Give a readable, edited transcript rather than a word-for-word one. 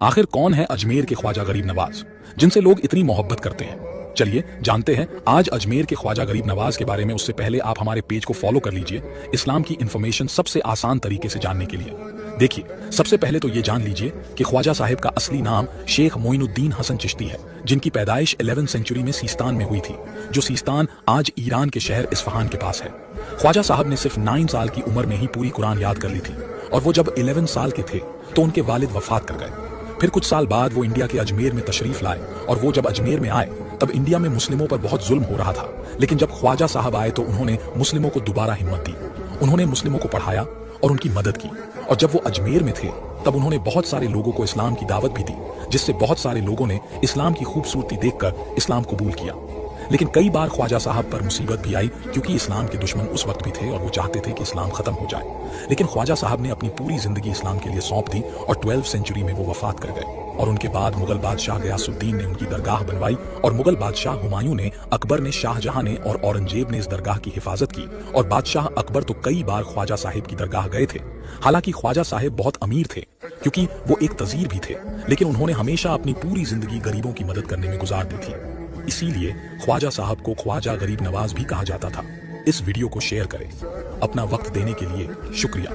आखिर कौन है अजमेर के ख्वाजा गरीब नवाज, जिनसे लोग इतनी मोहब्बत करते हैं? चलिए जानते हैं आज अजमेर के ख्वाजा गरीब नवाज के बारे में। उससे पहले आप हमारे पेज को फॉलो कर लीजिए इस्लाम की इन्फॉर्मेशन सबसे आसान तरीके से जानने के लिए। देखिए, सबसे पहले तो ये जान लीजिए कि ख्वाजा साहिब का असली नाम शेख मोइनुद्दीन हसन चिश्ती है, जिनकी पैदाइश 11वीं सेंचुरी में सीस्तान में हुई थी, जो सीस्तान आज ईरान के शहर इस्फहान के पास है। ख्वाजा साहब ने सिर्फ 9 साल की उम्र में ही पूरी कुरान याद कर ली थी, और वो जब 11 साल के थे तो उनके वालिद वफात कर गए। फिर कुछ साल बाद वो इंडिया के अजमेर में तशरीफ लाए, और वो जब अजमेर में आए तब इंडिया में मुस्लिमों पर बहुत जुल्म हो रहा था। लेकिन जब ख्वाजा साहब आए तो उन्होंने मुस्लिमों को दोबारा हिम्मत दी, उन्होंने मुस्लिमों को पढ़ाया और उनकी मदद की। और जब वो अजमेर में थे तब उन्होंने बहुत सारे लोगों को इस्लाम की दावत भी दी, जिससे बहुत सारे लोगों ने इस्लाम की खूबसूरती देखकर इस्लाम कबूल किया। लेकिन कई बार ख्वाजा साहब पर मुसीबत भी आई, क्योंकि इस्लाम के दुश्मन उस वक्त भी थे और वो चाहते थे कि इस्लाम खत्म हो जाए। लेकिन ख्वाजा साहब ने अपनी पूरी जिंदगी इस्लाम के लिए सौंप दी और 12वीं सेंचुरी में वो वफात कर गए। और उनके बाद मुगल बादशाह गयासुद्दीन ने उनकी दरगाह बनवाई, और मुगल बादशाह हुमायूं ने, अकबर ने, शाहजहां ने और औरंगजेब ने इस दरगाह की हिफाजत की। और बादशाह अकबर तो कई बार ख्वाजा साहिब की दरगाह गए थे। हालांकि ख्वाजा साहिब बहुत अमीर थे, क्योंकि वो एक तजीर भी थे, लेकिन उन्होंने हमेशा अपनी पूरी जिंदगी गरीबों की मदद करने में गुजार दी थी। इसीलिए ख्वाजा साहब को ख्वाजा गरीब नवाज भी कहा जाता था। इस वीडियो को शेयर करें। अपना वक्त देने के लिए शुक्रिया।